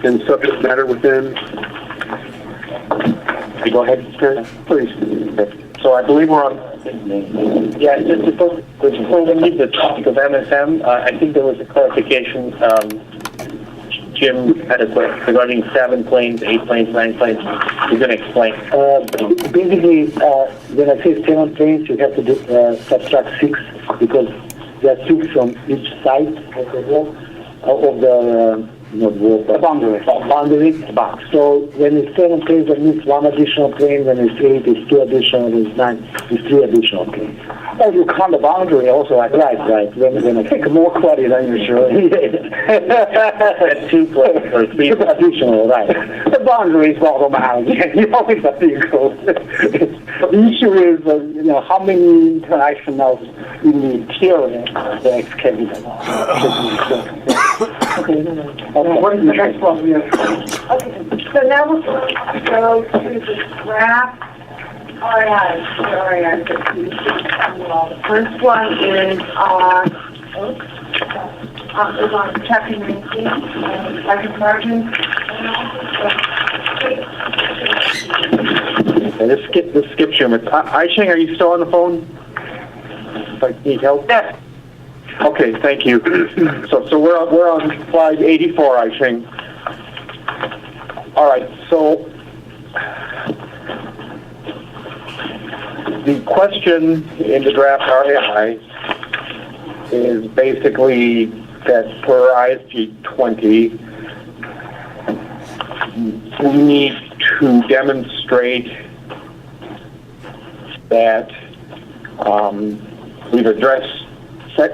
and subject matter within. Go ahead, please. So I believe we're on. Yeah, just before we leave the topic of MSM, I think there was a clarification. Jim had a question regarding 7 planes, 8 planes, 9 planes. You're going to explain. Basically, when I say 7 planes, you have to do, subtract 6 because there are 6 on each side of the wall, of the boundary. So when it's 7 planes, that means 1 additional plane. When it's 8, it's 2 additional. When it's 9, it's 3 additional planes. Oh, you count the boundary also. Right. When I take more credit than usual. That's 2 planes or 3 additional, right? The boundary is automatic. You always have to go. The issue is, how many internationals in the interior the excavator. Okay. What is the next one? Okay, so now we're going to go to the graph RIs. The first one is on chapter 19, second margin. Let's skip Jim. Ai-Sheng, are you still on the phone? Need help? Yes. Okay, thank you. So we're on slide 84, Ai-Sheng. All right, so the question in the draft RAI is basically that per ISG 20, we need to demonstrate that we've addressed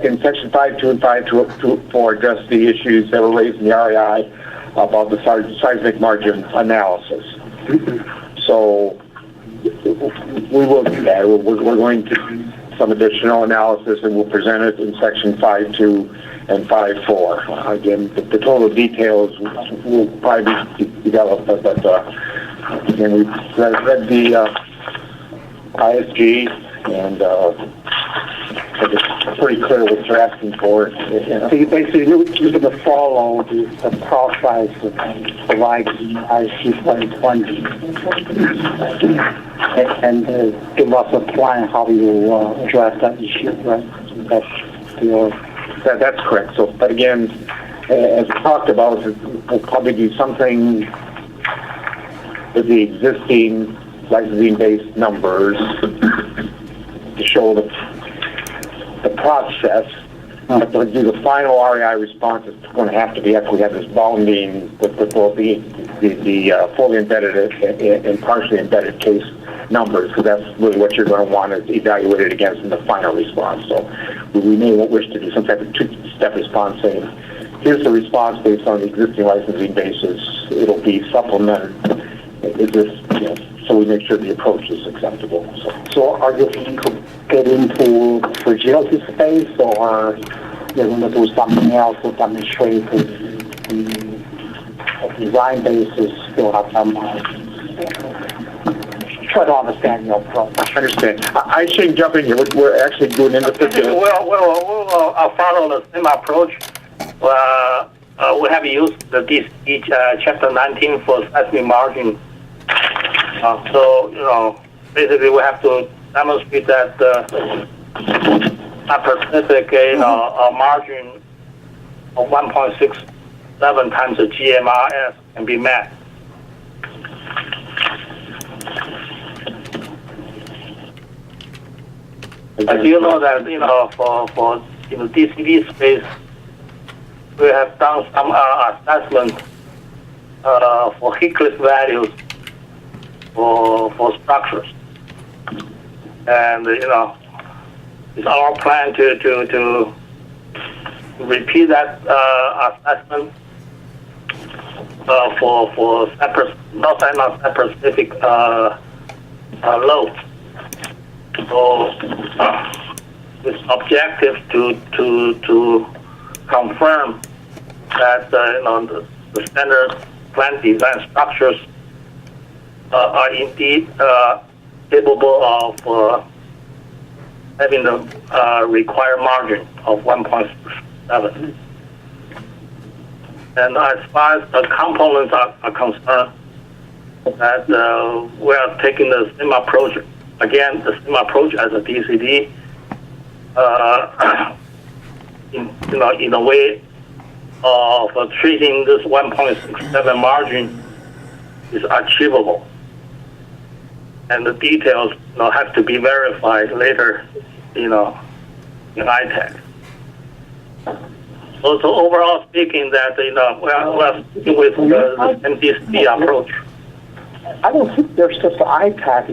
in section 5.2 and 5.2.4 address the issues that were raised in the RAI about the seismic margin analysis. So we will do that. We're going to do some additional analysis and we'll present it in section 5.2 and 5.4. Again, the total details will probably be developed, but again, we've read the ISG and it's pretty clear what you're asking for. So you basically you're going to follow the process provided in IC 2020 and give us a plan how you address that issue, right? That's correct. So, but again, as we talked about, we'll probably do something with the existing licensing-based numbers to show the process, but to do the final REI response, it's going to have to be after we have this bounding with both the fully embedded and partially embedded case numbers, because that's really what you're going to want to evaluate it against in the final response. So we may wish to do some type of two-step response saying, here's the response based on the existing licensing basis. It'll be supplemented. Is this, so we make sure the approach is acceptable. So are you going to get into fragility space, or you're going to do something else to demonstrate the design basis still have some try to understand your approach. Understand. I shouldn't jump in here. We're actually doing individual. I'll follow the same approach. We have used each chapter 19 for seismic margin. So, basically we have to demonstrate that a specific, a margin of 1.67 times the GMRS can be met. As you know that, for DCD space, we have done some assessment for heat cliff values for structures, and it's our plan to repeat that assessment for separate, not specific loads. So this objective to confirm that the standard plant design structures are indeed capable of having the required margin of 1.7. And as far as the components are concerned, that we are taking the same approach, again, the same approach as a DCD, in a way of treating this 1.67 margin is achievable. And the details, have to be verified later, in ITEC. So overall speaking, that we're sticking with the MDC approach. I don't think there's just an ITAC.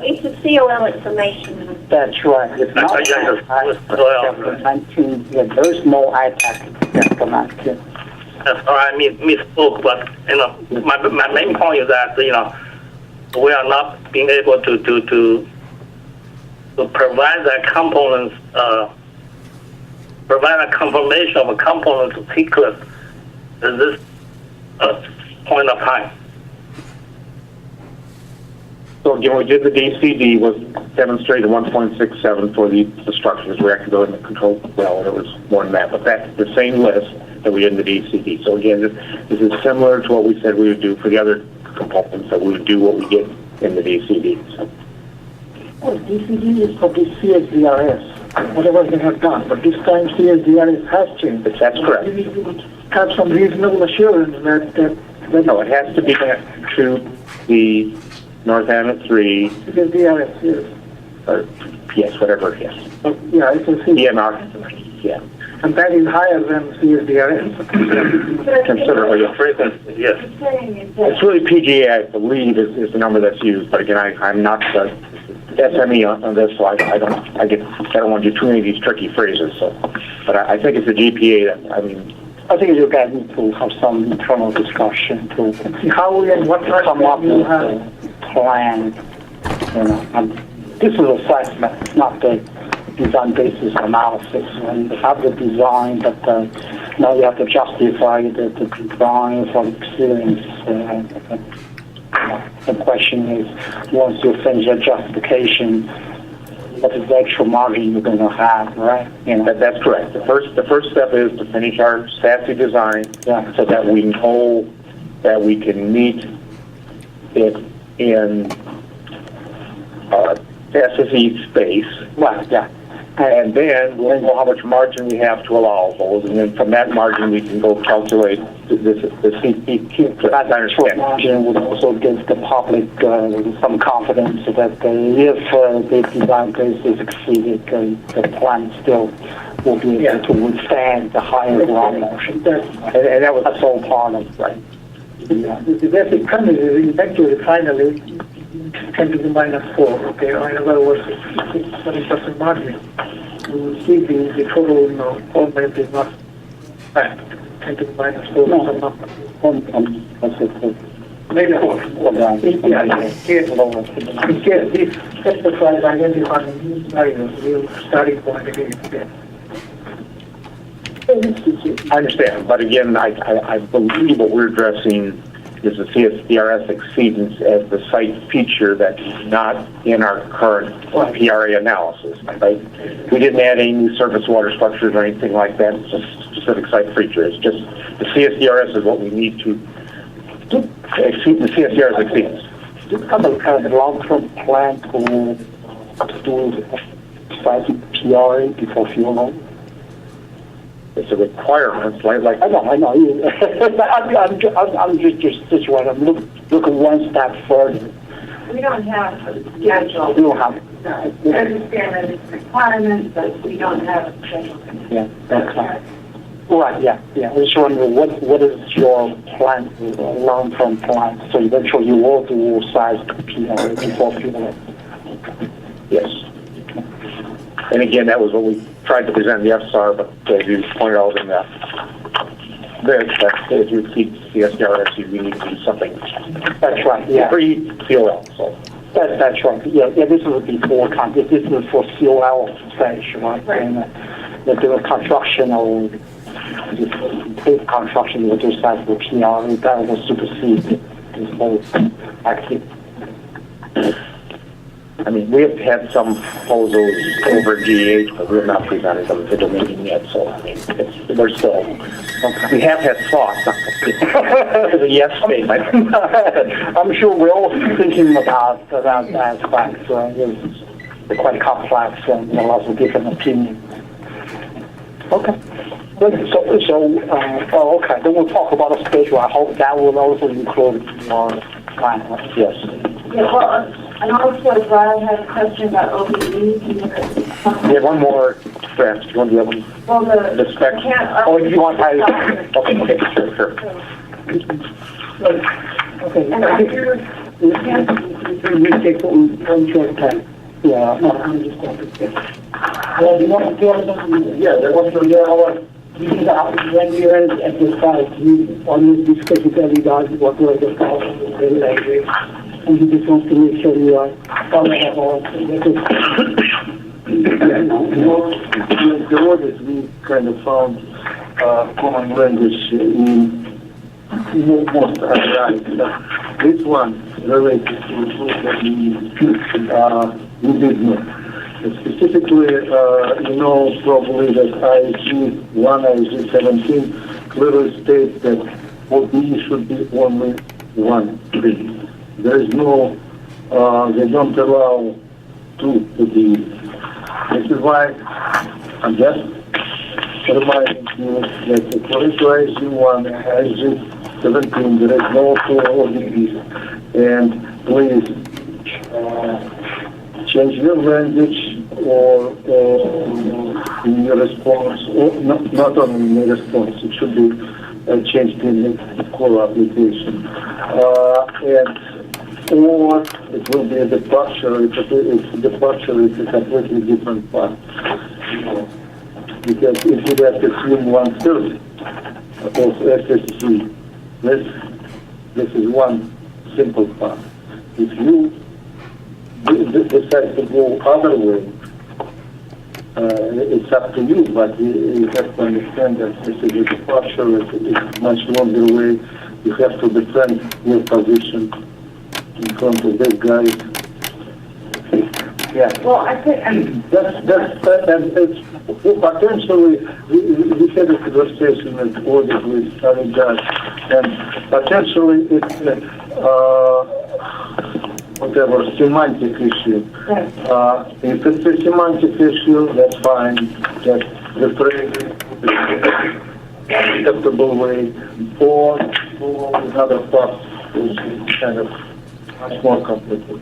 It's a COL information. That's right. It's not COL. 19. Yeah, there's no ITAC chapter 19. That's all right, misspoke, but my main point is that we are not being able to provide that components, provide a confirmation of a component secret at this point of time. So again, we did the DCD was demonstrated 1.67 for the structures, reactor and the control well, and it was more than that. But that's the same list that we did in the DCD. So again, this is similar to what we said we would do for the other components, that we would do what we did in the DCD. So. Well, DCD is for the CSDRS, whatever they have done. But this time CSDRS has changed. That's correct. You would have some reasonable assurance that no, it has to be to the North Anna 3. CSDRS, yes. Or, yes, whatever it is. Yeah, it's a EMR, yeah. And that is higher than CSDRS. Considerably. Yes. It's really PGA, I believe, is the number that's used. But again, I'm not the SME on this, so I don't want to do too many of these tricky phrases. So, but I think it's the GPA that, I think you guys need to have some internal discussion to see how and what come up with a plan. And this is assessment, it's not the design basis analysis. And you have the design, but now you have to justify the design for experience. The question is, once you finish your justification, what is the actual margin you're going to have, right? That's correct. The first step is to finish our SASE design, so that we know that we can meet it in SSE space. Right, yeah. And then we'll know how much margin we have to allow those, and then from that margin we can go calculate the CP. That margin would also give the public some confidence that if the design base is exceeded, the plant still will be able to withstand the higher ground motion. And that's all part of it, right? The basic premise is eventually, finally, 10 to the minus 4, okay, or in other words, 7% margin. We will see the total format is not bad. 10 to the minus 4 is some number. Maybe 4. In case this specifies identifying new values, we'll starting point again. I understand, but again, I believe what we're addressing is the CSDRS exceedance as the site feature that's not in our current PRA analysis. Right? We didn't add any new surface water structures or anything like that. It's just a specific site feature. It's just the CSDRS is what we need to exceed the CSDRS exceedance. Do you have a long-term plan to do site PRA before fuel oil? It's a requirement, like I know. I'm just what I'm looking one step further. We don't have a schedule. We don't have. We understand that it's a requirement, but we don't have a schedule. Yeah, that's right. Right. Yeah. I was wondering what is your plan, long-term plan? So eventually you will do size PRA before fuel oil. Yes. And again, that was what we tried to present in the FSAR, but as you pointed out in that as you keep CSDRS, we need to do something. That's right. Yeah. Pre-COL. So. That's right. Yeah. This is before this is for COL stage, right? And the construction or the construction will do size for PR. That will supersede this whole activity. I mean, we have had some proposals over GH, but we're not presented them to the meeting yet, so I mean, we're still, we have had thoughts. It's a yes statement. I'm sure we're all thinking about that aspect. They're quite complex and there are lots of different opinions. Okay. Good. So, okay. Then we'll talk about the schedule. I hope that will also include your plan. Yes. Yeah, well, and also, Brian had a question about OBE. We have one more draft. You want the other one? Well, The spec? Oh, you want I? Okay, sure. Okay. And I hear, We take one short time. Yeah. I'm just going to. Well, you want to Yeah, there was when we were at the site, we always discuss with everybody what were the problems in the library, and we just want to make sure we are aware of all The audit, we kind of found common language in most areas. This one related to tools that we did not. Specifically, you know probably that ISG 1, ISG 17 clearly states that OBE should be only one thing. There is no, they don't allow two OBEs. This is why I'm just reminding you that according to ISG 1 and ISG 17, there is no two OBEs. And please, change your language or in your response, or not only in your response, it should be changed in the core application. Or it will be a departure, it's a completely different path. Because if you have to assume 1/3 of SSC, this is one simple path. If you decide to go other way, it's up to you, but you have to understand that this is a departure, it's a much longer way. You have to defend your position in front of this guy. Yeah. well, I think, It's potentially, we had a conversation with audit with Sally Judge, and potentially it's whatever, semantic issue. If it's a semantic issue, that's fine. Just rephrase it acceptable way, or another path, which is kind of much more complicated.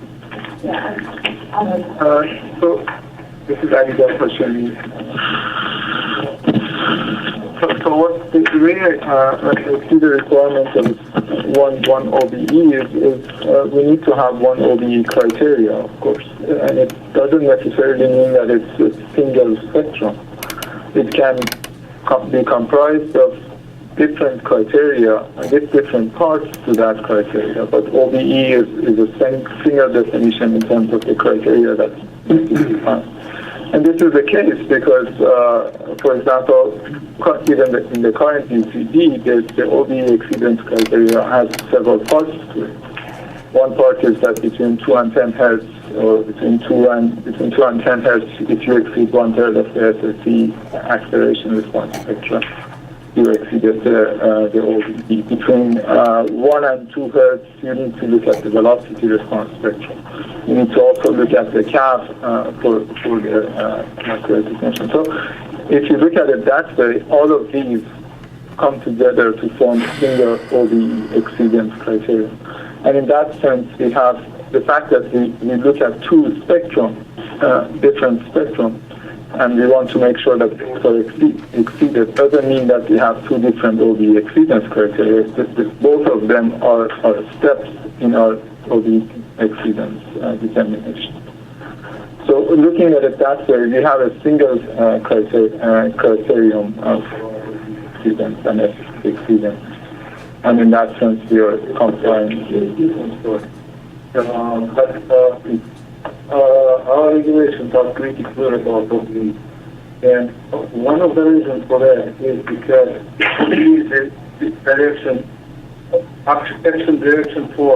So, this is Adidas question. So what the way I see the requirement of one OBE is we need to have one OBE criteria, of course, and it doesn't necessarily mean that it's a single spectrum. It can be comprised of different criteria and different parts to that criteria, but OBE is a single definition in terms of the criteria that's defined. And this is the case because, for example, even in the current UCD, the OBE exceedance criteria has several parts to it. One part is that between 2 and 10 hertz, or between 2 and 10 hertz, if you exceed 1/3 of the SSC acceleration response spectrum, you exceeded the OBE. Between 1 and 2 hertz, you need to look at the velocity response spectrum. You need to also look at the CAV for the macro recognition. So if you look at it that way, all of these come together to form single OBE exceedance criteria. And in that sense, we have the fact that we look at two different spectrum, and we want to make sure that things are exceeded. Doesn't mean that we have two different OBE exceedance criteria. Both of them are steps in our OBE exceedance determination. So looking at it that way, we have a single criterion of exceedance and exceedance. And in that sense, we are complying with the different story. Our regulations are pretty clear about OBE. And one of the reasons for that is because the direction, action direction for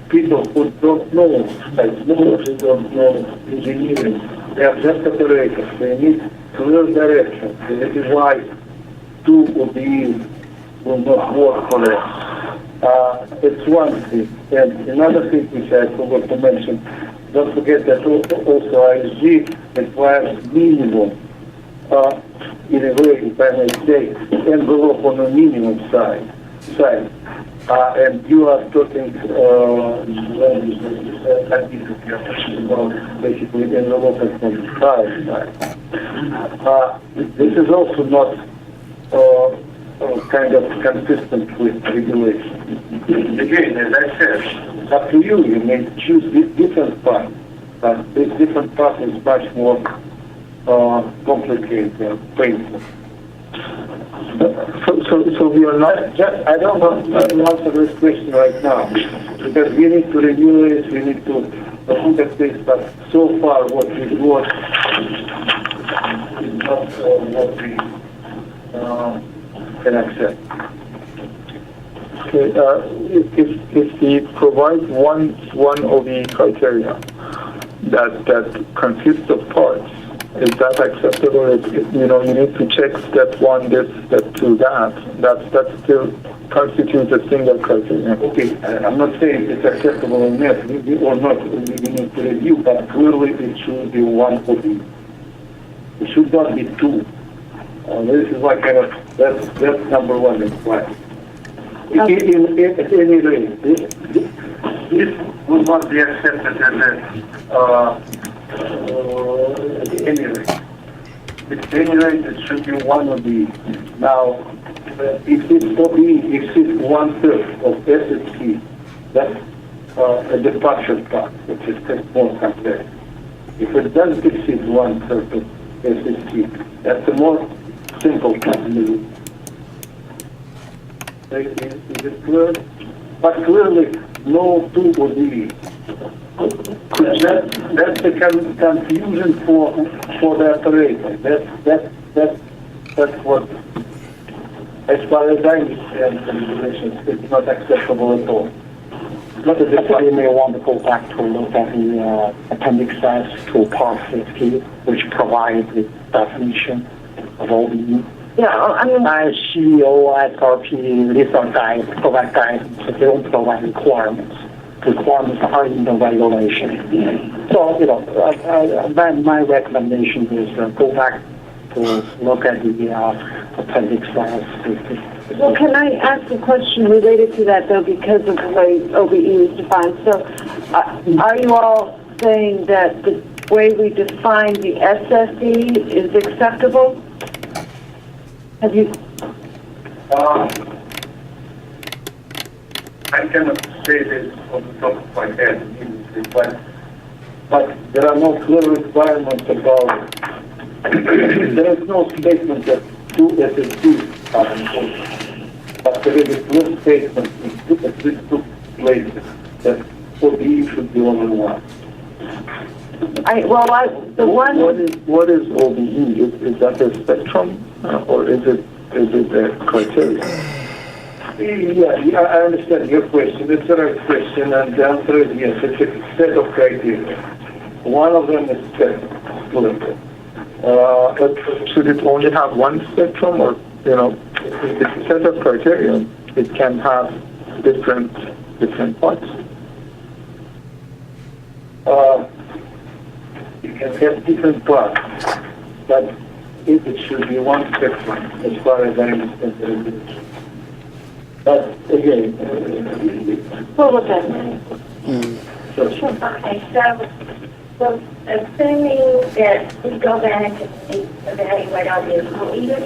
people who don't know technology, don't know engineering. They are just operators. They need clear direction. This is why two OBEs will not work for us. It's one thing. And another thing which I forgot to mention, don't forget that also ISG requires minimum, in a way, if I may say, envelope on a minimum side. And you are talking, basically envelope on the side. This is also not kind of consistent with regulation. Again, as I said, it's up to you. You may choose different path, but this different path is much more complicated and painful. So we are not. I don't want to answer this question right now because we need to review it. We need to look at this. But so far, what we got is not what we can accept. Okay, if we provide one of the criteria that consists of parts, is that acceptable? You need to check step one, this, step two, that still constitutes a single criteria. Okay, I'm not saying it's acceptable or not. We need to review, but clearly it should be one OBE. It should not be two. This is like kind of that's number one requirement. At any rate, this will not be accepted as at any rate. At any rate, it should be one of the. Now, if this OBE exceeds 1/3 of SSC, that's a departure path, which is more complex. If it doesn't exceed 1/3 of SSC, that's a more simple path. Is it clear? But clearly, no two OBE. That's the confusion for the operator. That's what, as far as I understand the regulations, it's not acceptable at all. Not that you may want to go back to look at the Appendix S to Part 50, which provides the definition of OBE. Yeah, I mean, CEO, SRP, these are provide guidance, but they don't provide requirements. Requirements are in the regulation. So, my recommendation is go back to look at the Appendix S. well, can I ask a question related to that, though, because of the way OBE is defined? So, are you all saying that the way we define the SSE is acceptable? Have you? I cannot say this on the top of my head, but there are no clear requirements about. There is no statement that two SSCs are important, but there is a clear statement in at least two places that OBE should be only one. What is OBE? Is that a spectrum, or is it a criteria? Yeah, I understand your question. It's a right question, and the answer is yes. It's a set of criteria. One of them is spectrum. But should it only have one spectrum, or it's a set of criteria? It can have different parts. You can have different parts, but it should be one spectrum as far as I understand the regulation. But again, What was that? Okay, so assuming that we go back and evaluate all this, will either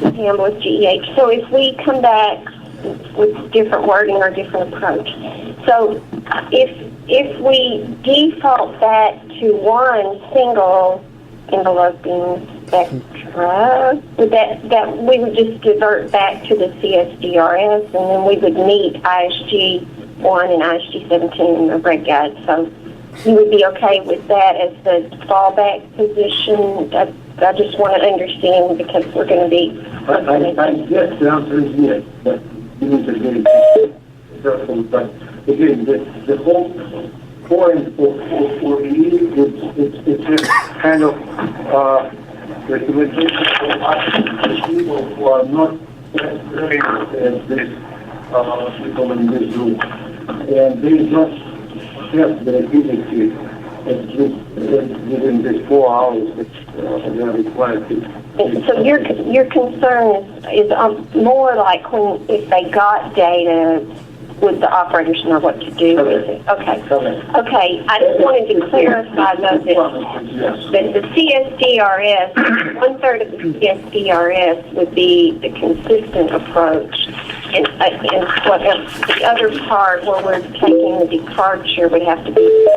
handle with GEH. So if we come back with different wording or different approach, so if we default back to one single enveloping spectra, that we would just divert back to the CSDRS, and then we would meet ISG 1 and ISG 17 in the reg guide. So you would be okay with that as the fallback position I just want to understand because we're going to be. I guess the answer is yes, but you need to be careful. But again, the whole point for me it's a kind of recommendation for people who are not as trained as this people in this room, and they just have the ability at least within these 4 hours that they are required to. So your concern is more like if they got data, would the operators know what to do with it? Okay. Okay. I just wanted to clarify though that the CSDRS, 1/3 of the CSDRS would be the consistent approach, and what the other part where we're taking the departure would have to be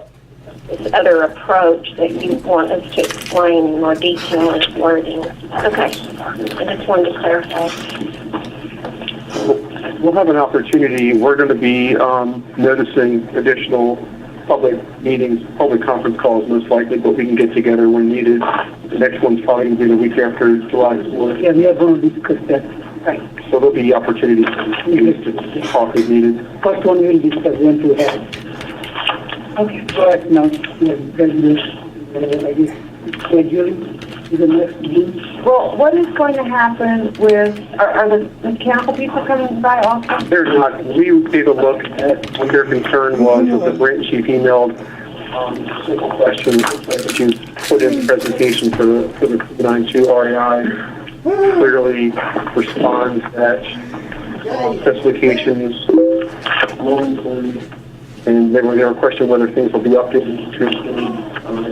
this other approach that you want us to explain in more detail and wording. Okay. I just wanted to clarify. We'll have an opportunity. We're going to be noticing additional public meetings, public conference calls most likely, but we can get together when needed. The next one's probably going to be the week after July 4th. Yeah, we are going to discuss that. Right. So there'll be opportunities to talk as needed. First one we will discuss when to have. Okay. So right now, scheduling to the next meeting. Well, what is going to happen with, are the mechanical people coming by also? They're not. We gave a look at what their concern was. The branch chief emailed simple questions that you put in the presentation for the 92 REI. Clearly responds that specifications, and they were questioning whether things will be updated to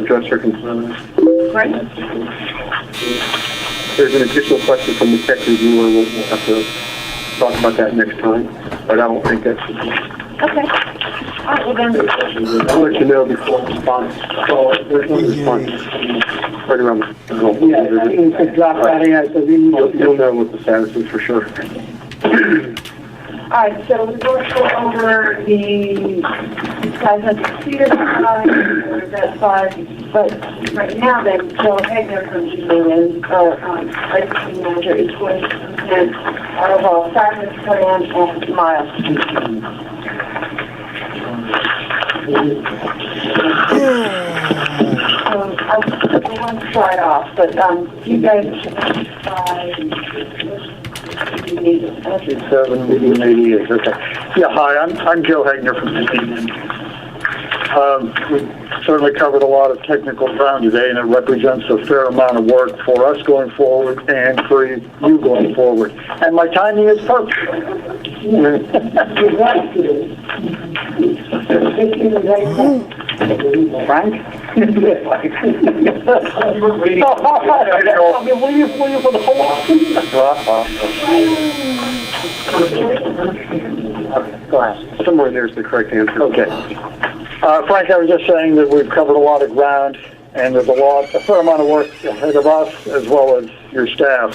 address their concerns. Right. There's an additional question from the tech reviewer. We'll have to talk about that next time, but I don't think that's... Okay. All right, well then. I'll let you know before response. So there's no response right around the goal. Yeah, it's a draft area, so we need You'll know what the status is for sure. All right, so we're going to go over the guys have completed that side, but right now then, Joe Hegner from GMN, IT manager, is going to present our overall practice plan and milestones. I want to start off, but you guys should decide. 788, okay. Yeah, hi, I'm Joe Hegner from GMN. We certainly covered a lot of technical ground today, and it represents a fair amount of work for us going forward and for you going forward. And my timing is perfect. Frank? Somewhere there's the correct answer. Okay. Frank, I was just saying that we've covered a lot of ground, and there's a fair amount of work ahead of us as well as your staff.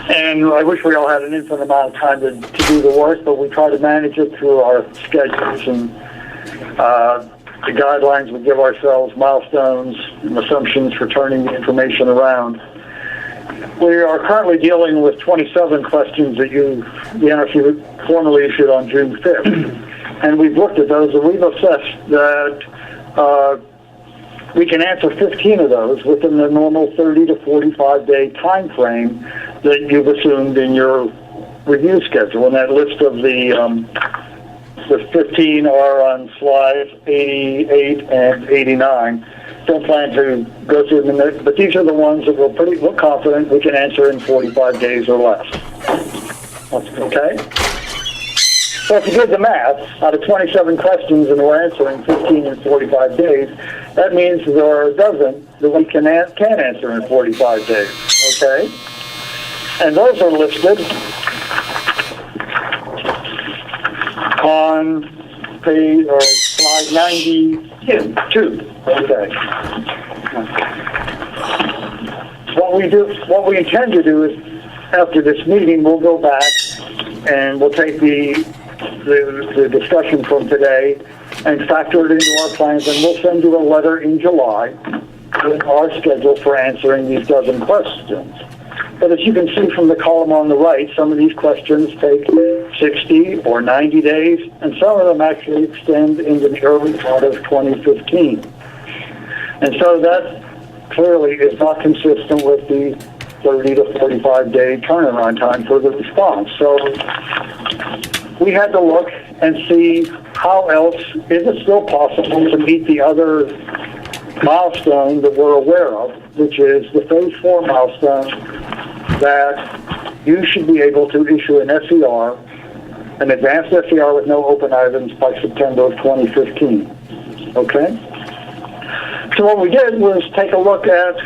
And I wish we all had an infinite amount of time to do the work, but we try to manage it through our schedules and the guidelines we give ourselves, milestones and assumptions for turning the information around. We are currently dealing with 27 questions that the NRC formally issued on June 5th. And we've looked at those and we've assessed that we can answer 15 of those within the normal 30 to 45 day time frame that you've assumed in your review schedule. And that list of the 15 are on slides 88 and 89. Don't plan to go through them, but these are the ones that we're confident we can answer in 45 days or less. Okay? So if you did the math, out of 27 questions and we're answering 15 in 45 days, that means there are a dozen that we can answer in 45 days. Okay? And those are listed on slide 92. Okay. What we intend to do is, after this meeting, we'll go back and we'll take the discussion from today and factor it into our plans, and we'll send you a letter in July with our schedule for answering these dozen questions. But as you can see from the column on the right, some of these questions take 60 or 90 days, and some of them actually extend into the early part of 2015. And so that clearly is not consistent with the 30 to 45 day turnaround time for the response. So we had to look and see how else is it still possible to meet the other milestone that we're aware of, which is the phase 4 milestone that you should be able to issue an SER, an advanced SER with no open items by September of 2015. Okay? So what we did was take a look at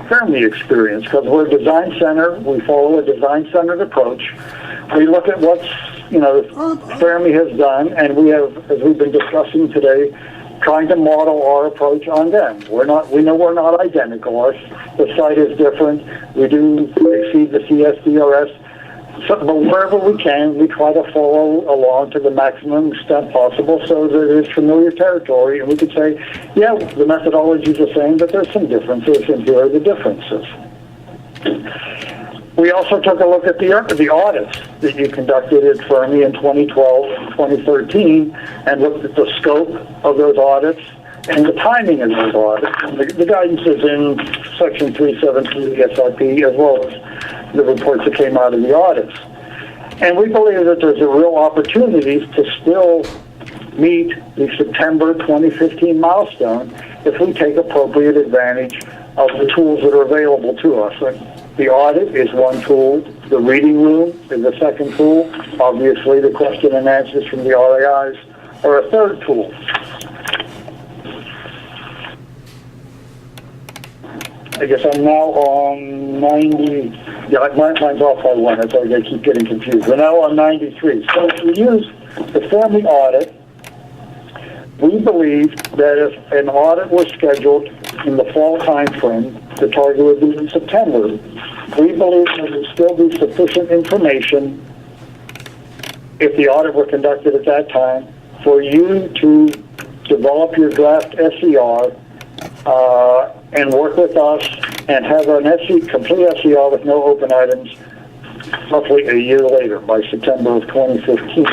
Fermi experience, because we're a design center, we follow a design-centered approach. We look at what's, Fermi has done, and we have, as we've been discussing today, trying to model our approach on them. We know we're not identical. The site is different. We do exceed the CSDRS. So, but wherever we can, we try to follow along to the maximum extent possible so that it's familiar territory, and we could say, yeah, the methodology is the same, but there's some differences, and here are the differences. We also took a look at the audits that you conducted at Fermi in 2012 and 2013 and looked at the scope of those audits and the timing of those audits. And the guidance is in Section 372 of the SRP, as well as the reports that came out of the audits. And we believe that there's a real opportunity to still meet the September 2015 milestone if we take appropriate advantage of the tools that are available to us. The audit is one tool. The reading room is a second tool. Obviously, the question and answers from the RAIs are a third tool. I guess I'm now on 90. Yeah, mine's off by one. That's why I keep getting confused. We're now on 93. So if we use the Fermi audit, we believe that if an audit was scheduled in the fall time frame, the target would be in September. We believe there would still be sufficient information if the audit were conducted at that time for you to develop your draft SER and work with us and have an complete SER with no open items roughly a year later, by September of 2015.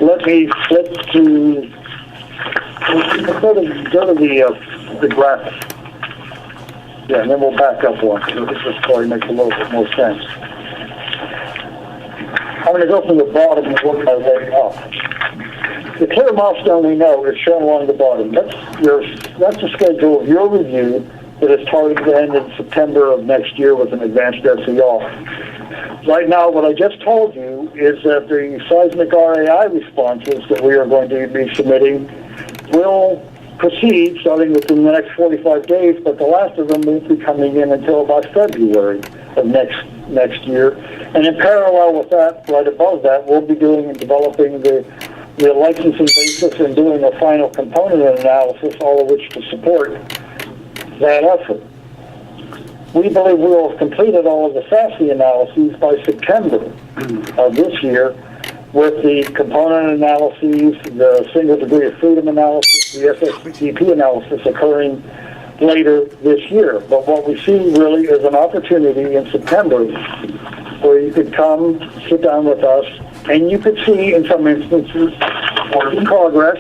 Let me flip to go to the graphic. Yeah, and then we'll back up one. So this story makes a little bit more sense. I'm going to go from the bottom and work my way up. The clear milestone we know is shown along the bottom. That's the schedule of your review that is targeted to end in September of next year with an advanced SER. Right now, what I just told you is that the seismic RAI responses that we are going to be submitting will proceed starting within the next 45 days, but the last of them won't be coming in until about February of next year. And in parallel with that, right above that, we'll be doing and developing the licensing basis and doing a final component analysis, all of which to support that effort. We believe we will have completed all of the SASE analyses by September of this year, with the component analyses, the single degree of freedom analysis, the SSDP analysis occurring later this year. But what we see really is an opportunity in September where you could come, sit down with us, and you could see in some instances work in progress,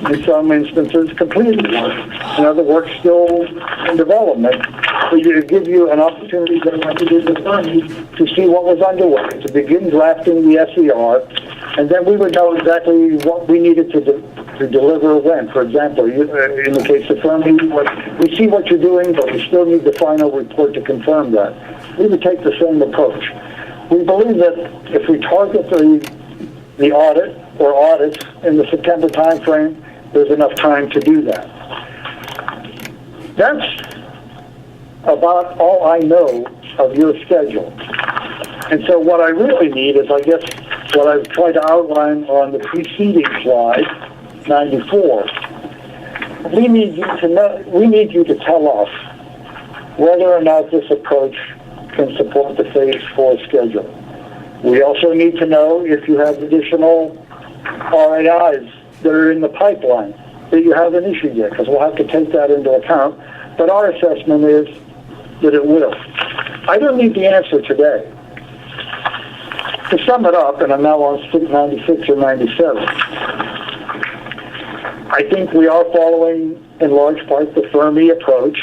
in some instances completed work, and other work still in development. So to give you an opportunity to see what was underway, to begin drafting the SER, and then we would know exactly what we needed to deliver when. For example, in the case of Fermi, we see what you're doing, but we still need the final report to confirm that. We would take the same approach. We believe that if we target the audit or audits in the September timeframe, there's enough time to do that. That's about all I know of your schedule. And so what I really need is, I guess, what I've tried to outline on the preceding slide, 94. We need you to tell us whether or not this approach can support the phase 4 schedule. We also need to know if you have additional RAIs that are in the pipeline that you have an issue yet, because we'll have to take that into account. But our assessment is that it will. I don't need the answer today. To sum it up, and I'm now on 96 or 97, I think we are following, in large part, the Fermi approach.